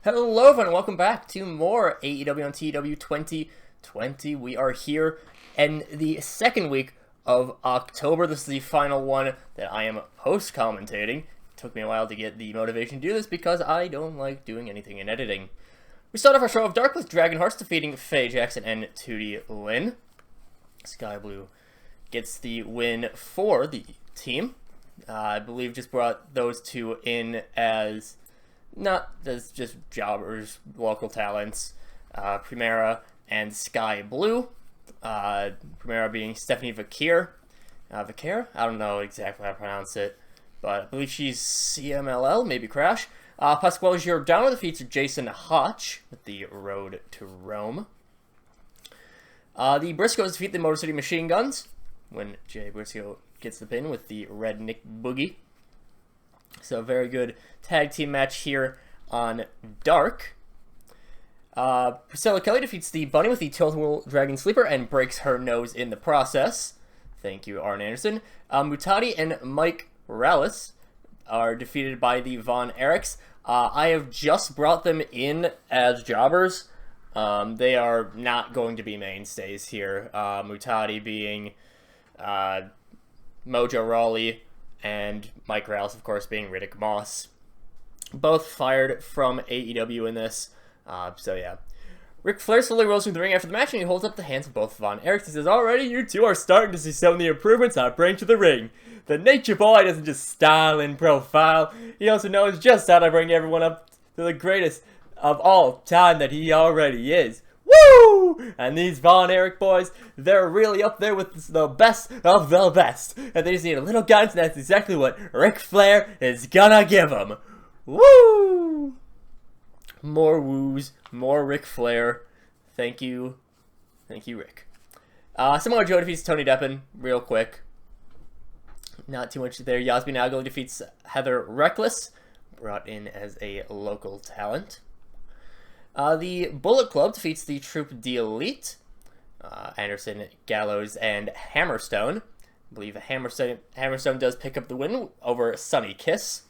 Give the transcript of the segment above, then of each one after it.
Hello everyone, welcome back to more AEW on TEW2020. We are here in the second week of October. This is the final one that I am post-commentating. It took me a while to get the motivation to do this because I don't like doing anything in editing. We start off our show of Dark with Dragon Hearts defeating Faye Jackson and Tootie Lynn. Sky Blue gets the win for the team. I believe just brought those two in as not as just jobbers, local talents, Primera and Sky Blue. Primera being Stephanie Vakir. Vakir? I don't know exactly how to pronounce it, but I believe she's CMLL, maybe Crash. Pasquale Giordano defeats Jason Hotch with the Road to Rome. The Briscoes defeat the Motor City Machine Guns when Jay Briscoe gets the pin with the Red Nick Boogie. So, very good tag team match here on Dark. Priscilla Kelly defeats the Bunny with the Tilt-A-Whirl Dragon Sleeper and breaks her nose in the process. Thank you, Arn Anderson. Mutati and Mike Morales are defeated by the Von Erichs. I have just brought them in as jobbers. They are not going to be mainstays here. Mutati being Mojo Rawley, and Mike Morales, of course, being Riddick Moss. Both fired from AEW in this. So, yeah. Ric Flair slowly rolls through the ring after the match, and he holds up the hands of both Von Erichs. He says, "Already, you two are starting to see some of the improvements I bring to the ring. The Nature Boy doesn't just style and profile. He also knows just how to bring everyone up to the greatest of all time that he already is. Woo! And these Von Erich boys, they're really up there with the best of the best. And they just need a little guidance, and that's exactly what Ric Flair is gonna give them. Woo! More woos, more Ric Flair. Thank you. Thank you, Rick. Samoa Joe defeats Tony Deppen real quick. Not too much there. Yasmin Nagel defeats Heather Reckless, brought in as a local talent. The Bullet Club defeats the Troupe d'Elite. Anderson, Gallows, and Hammerstone. I believe Hammerstone does pick up the win over Sunny Kiss.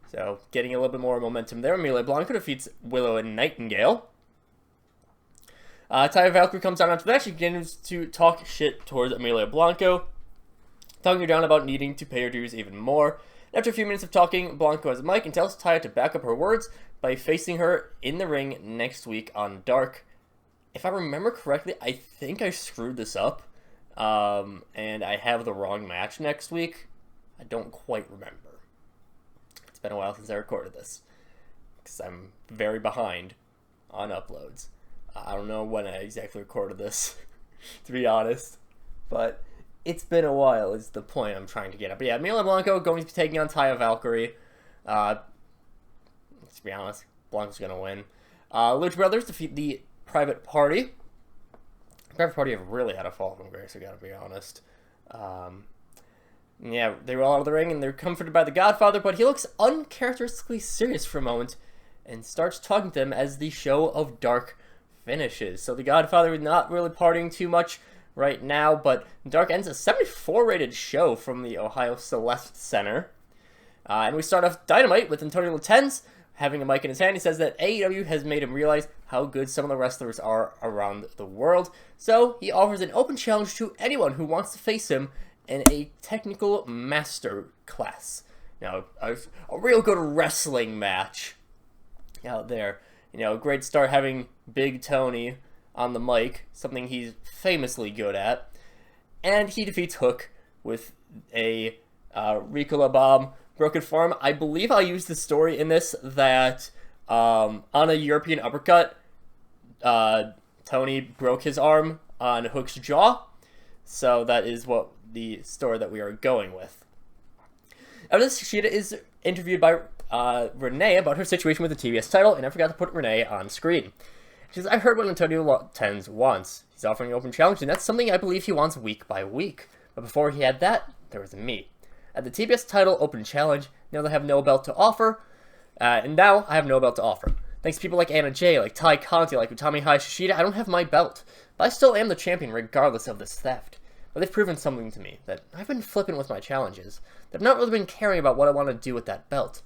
So, getting a little bit more momentum there. Amelia Blanco defeats Willow and Nightingale. Taya Valkyrie comes down after that. She begins to talk shit towards Amelia Blanco, talking her down about needing to pay her dues even more. After a few minutes of talking, Blanco has a mic and tells Taya to back up her words by facing her in the ring next week on Dark. If I remember correctly, I think I screwed this up, and I have the wrong match next week. I don't quite remember. It's been a while since I recorded this, because I'm very behind on uploads. I don't know when I exactly recorded this, to be honest, but it's been a while is the point I'm trying to get at. But yeah, Amelia Blanco going to be taking on Taya Valkyrie. Let's be honest, Blanco's going to win. Lucha Brothers defeat the Private Party. The Private Party have really had a fall from grace, I gotta be honest. Yeah, they roll out of the ring and they're comforted by the Godfather, but he looks uncharacteristically serious for a moment and starts talking to them as the show of Dark finishes. So the Godfather is not really partying too much right now, but Dark ends a 74 rated show from the Ohio Celeste Center. And we start off Dynamite with Antonio Latenz having a mic in his hand. He says that AEW has made him realize how good some of the wrestlers are around the world. So he offers an open challenge to anyone who wants to face him in a technical master class. Now, a real good wrestling match out there. You know, great start having Big Tony on the mic, something he's famously good at. And he defeats Hook with a Ricola Bomb broken form. I believe I used the story in this that on a European uppercut, Tony broke his arm on Hook's jaw. So that is what the story that we are going with. After this, Shida is interviewed by Renee about her situation with the TBS title, and I forgot to put Renee on screen. She says, "I heard what Antonio Latenz wants. He's offering an open challenge, and that's something I believe he wants week by week. But before he had that, there was me. At the TBS title open challenge, now they have no belt to offer, and now I have no belt to offer. Thanks to people like Anna Jay, like Ty Conti, like Utami Hayashishida, I don't have my belt. But I still am the champion regardless of this theft. But they've proven something to me, that I've been flippant with my challenges. That I've not really been caring about what I want to do with that belt.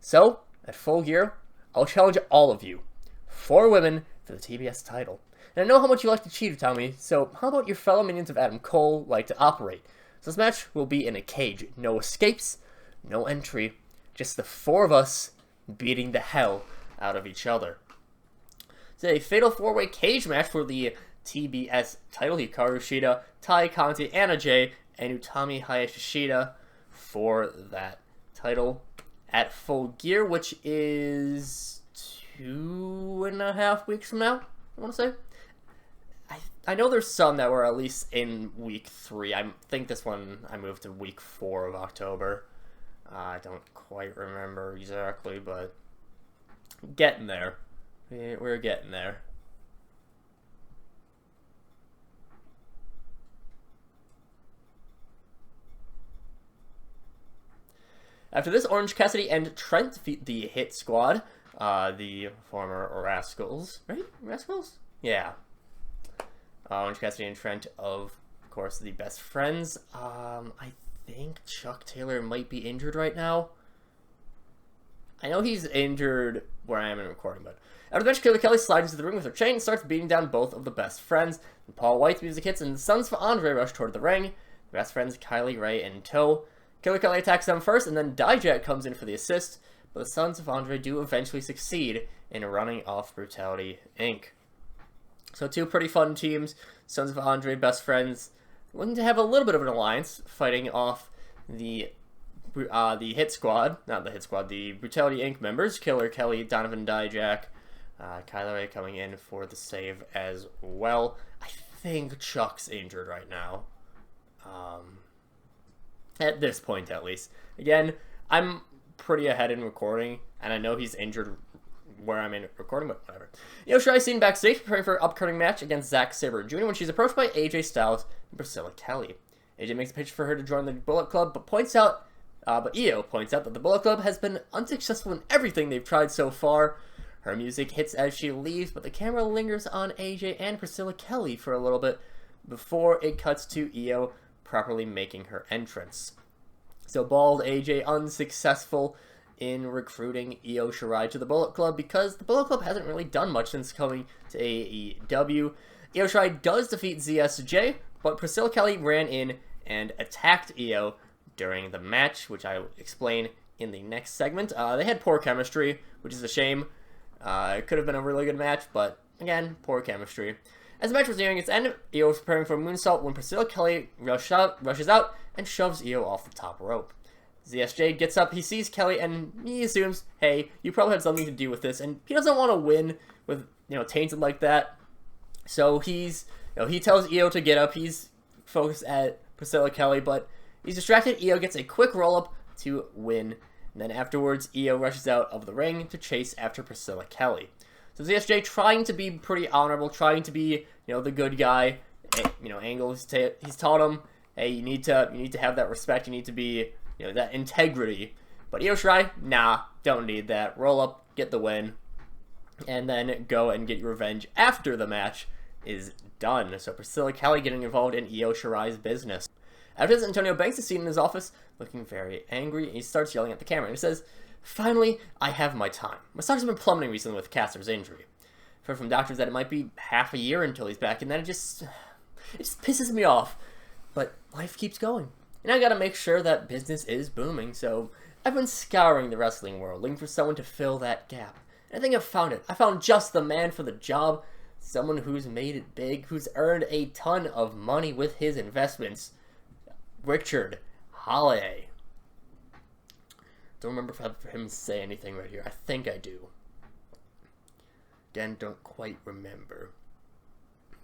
So, at Full Gear, I'll challenge all of you, 4 women, for the TBS title. And I know how much you like to cheat, Tommy, so how about your fellow minions of Adam Cole like to operate? So this match will be in a cage. No escapes, no entry, just the 4 of us beating the hell out of each other. It's a fatal 4-way cage match for the TBS title. Hikaru Shida, Tai Conti, Anna Jay, and Utami Hayashishida for that title at Full Gear, which is 2.5 weeks from now, I want to say. I know there's some that were at least in week 3. I think this one I moved to week 4 of October. I don't quite remember exactly, but getting there. We're getting there. After this, Orange Cassidy and Trent defeat the Hit Squad, the former Rascals, right? Rascals? Yeah. Orange Cassidy and Trent, of course, the best friends. I think Chuck Taylor might be injured right now. I know he's injured where I am in recording, but after the match, Killer Kelly slides into the ring with her chain and starts beating down both of the best friends. And Paul White's music hits, and the Sons of Andre rush toward the ring. The best friends, Kylie, Ray, and Toe. Killer Kelly attacks them first, and then Dijak comes in for the assist, but the Sons of Andre do eventually succeed in running off Brutality Inc. So 2 pretty fun teams, Sons of Andre, best friends, looking to have a little bit of an alliance, fighting off the Hit Squad, not the Hit Squad, the Brutality Inc. members, Killer Kelly, Donovan Dijak, Kylie Ray coming in for the save as well. I think Chuck's injured right now. At this point, at least. Again, I'm pretty ahead in recording, and I know he's injured where I'm in recording, but whatever. Io Shirai seen backstage preparing for her upcoming match against Zack Sabre Jr. when she's approached by AJ Styles and Priscilla Kelly. AJ makes a pitch for her to join the Bullet Club, but Io points out that the Bullet Club has been unsuccessful in everything they've tried so far. Her music hits as she leaves, but the camera lingers on AJ and Priscilla Kelly for a little bit before it cuts to Io properly making her entrance. So Bald AJ unsuccessful in recruiting Io Shirai to the Bullet Club because the Bullet Club hasn't really done much since coming to AEW. Io Shirai does defeat ZSJ, but Priscilla Kelly ran in and attacked Io during the match, which I will explain in the next segment. They had poor chemistry, which is a shame. It could have been a really good match, but again, poor chemistry. As the match was nearing its end, Io was preparing for a moonsault when Priscilla Kelly rushes out and shoves Io off the top rope. ZSJ gets up, he sees Kelly, and he assumes, hey, you probably had something to do with this, and he doesn't want to win with, tainted like that. So he tells Io to get up, he's focused at Priscilla Kelly, but he's distracted. Io gets a quick roll-up to win, and then afterwards, Io rushes out of the ring to chase after Priscilla Kelly. So ZSJ trying to be pretty honorable, trying to be, the good guy. Angle, he's taught him, hey, you need to have that respect, you need to be, that integrity. But Io Shirai, nah, don't need that. Roll up, get the win, and then go and get your revenge after the match is done. So Priscilla Kelly getting involved in Io Shirai's business. After this, Antonio Banks is seen in his office, looking very angry, and he starts yelling at the camera, and he says, "Finally, I have my time. My stock's been plummeting recently with Caster's injury. I've heard from doctors that it might be half a year until he's back, and then it just pisses me off. But life keeps going. And I gotta make sure that business is booming, so I've been scouring the wrestling world, looking for someone to fill that gap. And I think I've found it. I found just the man for the job. Someone who's made it big, who's earned a ton of money with his investments. Richard Holiday." Don't remember if I have him say anything right here. I think I do. Again, don't quite remember.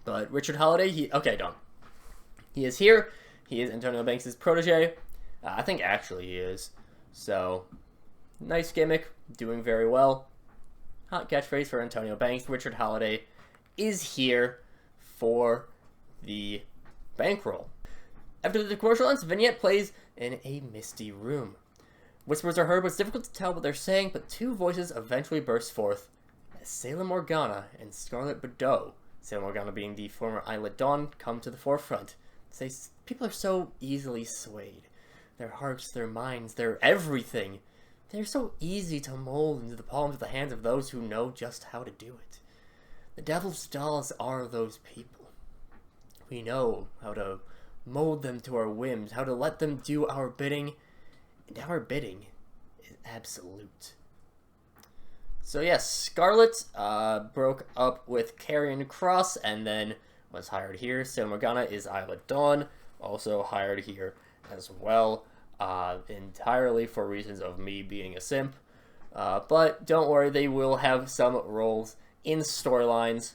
But Richard Holiday, don't. He is here. He is Antonio Banks' protege. I think actually he is. So, nice gimmick. Doing very well. Hot catchphrase for Antonio Banks. Richard Holiday is here for the bankroll. After the commercial ends, vignette plays in a misty room. Whispers are heard, but it's difficult to tell what they're saying, but 2 voices eventually burst forth as Sailor Morgana and Scarlet Bordeaux, Sailor Morgana being the former Isla Dawn, come to the forefront. Say, people are so easily swayed. Their hearts, their minds, their everything They're so easy to mold into the palms of the hands of those who know just how to do it. The Devil's Dolls are those people. We know how to mold them to our whims, how to let them do our bidding, and our bidding is absolute. So yes, Scarlet broke up with Karrion Kross and then was hired here. So Morgana is Isla Dawn, also hired here as well, entirely for reasons of me being a simp. But don't worry, they will have some roles in storylines.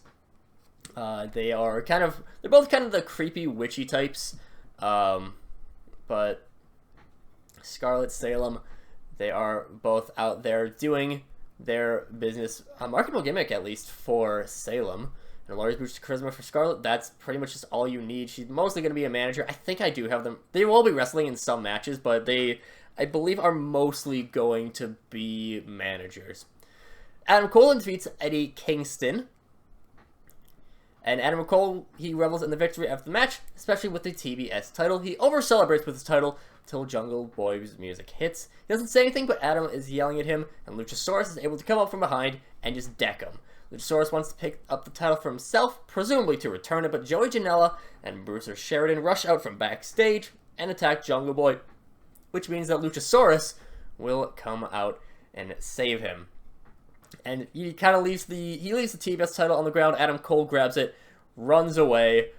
They're both kind of the creepy witchy types, but Scarlet, Salem, they are both out there doing their business, a marketable gimmick at least for Salem. And Laurie's boosted charisma for Scarlet, that's pretty much just all you need. She's mostly going to be a manager. I think I do have them. They will be wrestling in some matches, but they, I believe, are mostly going to be managers. Adam Cole defeats Eddie Kingston. And Adam Cole, he revels in the victory after the match, especially with the TBS title. He over-celebrates with his title till Jungle Boy's music hits. He doesn't say anything, but Adam is yelling at him, and Luchasaurus is able to come up from behind and just deck him. Luchasaurus wants to pick up the title for himself, presumably to return it, but Joey Janela and Bruiser Sheridan rush out from backstage and attack Jungle Boy, which means that Luchasaurus will come out and save him. And he kind of leaves the TBS title on the ground. Adam Cole grabs it, runs away.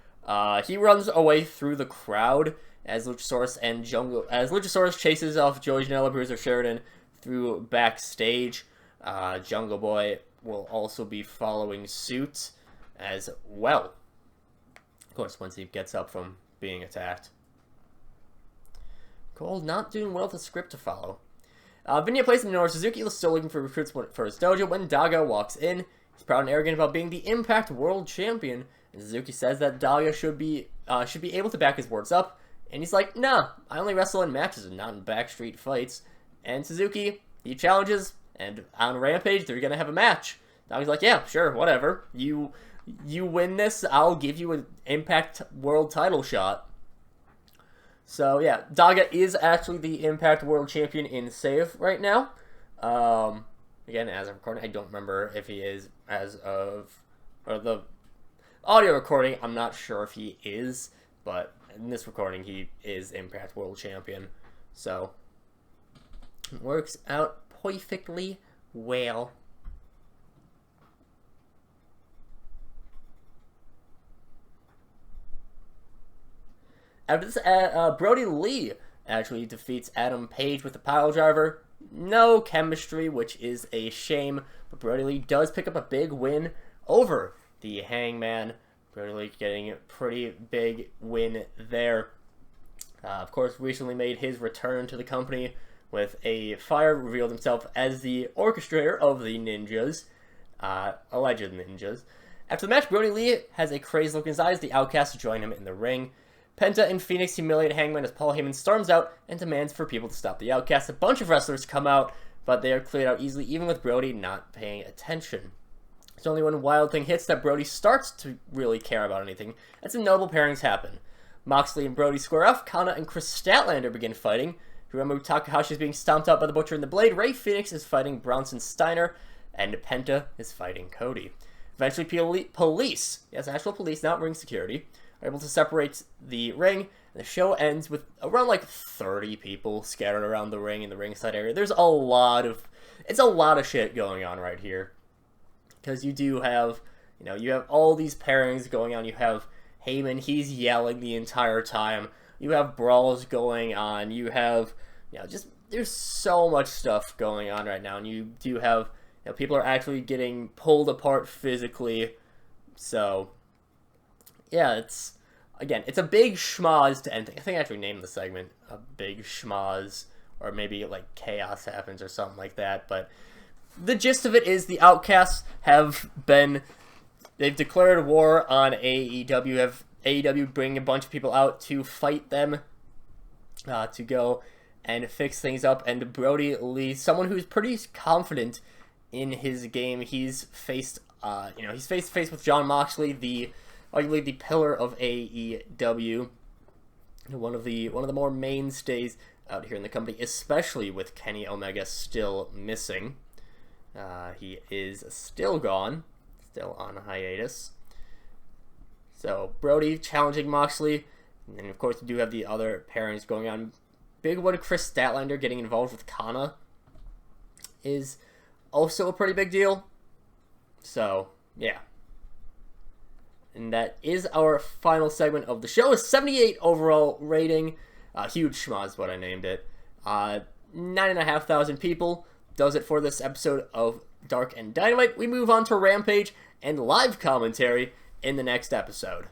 He runs away through the crowd as Luchasaurus chases off Joey Janela, Bruiser Sheridan through backstage. Jungle Boy will also be following suit as well. Of course, once he gets up from being attacked. Cole not doing well with the script to follow. Vignette plays in Minoru Suzuki is still looking for recruits for his dojo when Daga walks in. He's proud and arrogant about being the Impact World Champion. And Suzuki says that Daga should be able to back his words up. And he's like, nah, I only wrestle in matches and not in backstreet fights. And Suzuki, he challenges, and on Rampage, they're going to have a match. Daga's like, yeah, sure, whatever. You win this, I'll give you an Impact World title shot. So, yeah, Daga is actually the Impact World Champion in Save right now. Again, as I'm recording, I don't remember if he is or the audio recording, I'm not sure if he is, but in this recording, he is Impact World Champion. So, it works out perfectly well. After this, Brody Lee actually defeats Adam Page with the pile driver. No chemistry, which is a shame, but Brody Lee does pick up a big win over the Hangman. Brody Lee getting a pretty big win there. Of course, recently made his return to the company with a fire, revealed himself as the orchestrator of the ninjas, alleged ninjas. After the match, Brody Lee has a crazed look in his eyes. The Outcasts join him in the ring. Penta and Phoenix humiliate Hangman as Paul Heyman storms out and demands for people to stop the Outcasts. A bunch of wrestlers come out, but they are cleared out easily, even with Brody not paying attention. It's only when Wild Thing hits that Brody starts to really care about anything, and some notable pairings happen. Moxley and Brody square off, Kana and Chris Statlander begin fighting. Remember, Takahashi is being stomped out by the Butcher and the Blade. Ray Phoenix is fighting Bronson Steiner, and Penta is fighting Cody. Eventually, police, yes, actual police, not ring security, are able to separate the ring, and the show ends with around like 30 people scattered around the ring in the ringside area. There's a lot of shit going on right here, because you do have, you have all these pairings going on. You have Heyman, he's yelling the entire time. You have brawls going on. You have, there's so much stuff going on right now, and you do have, people are actually getting pulled apart physically. So, yeah, it's a big schmoz to end. I think I actually named the segment a big schmoz, or maybe like chaos happens or something like that. But the gist of it is the Outcasts they've declared war on AEW. Have AEW bring a bunch of people out to fight them, to go and fix things up. And Brody Lee, someone who's pretty confident in his game, he's faced to face with Jon Moxley, arguably the pillar of AEW, one of the more mainstays out here in the company, especially with Kenny Omega still missing. He is still gone, still on hiatus. So Brody challenging Moxley, and then of course we do have the other pairings going on. Big one, Chris Statlander getting involved with Kana is also a pretty big deal. So yeah. And that is our final segment of the show. A 78 overall rating. Huge schmaz is what I named it. 9,500 people does it for this episode of Dark and Dynamite. We move on to Rampage and live commentary in the next episode.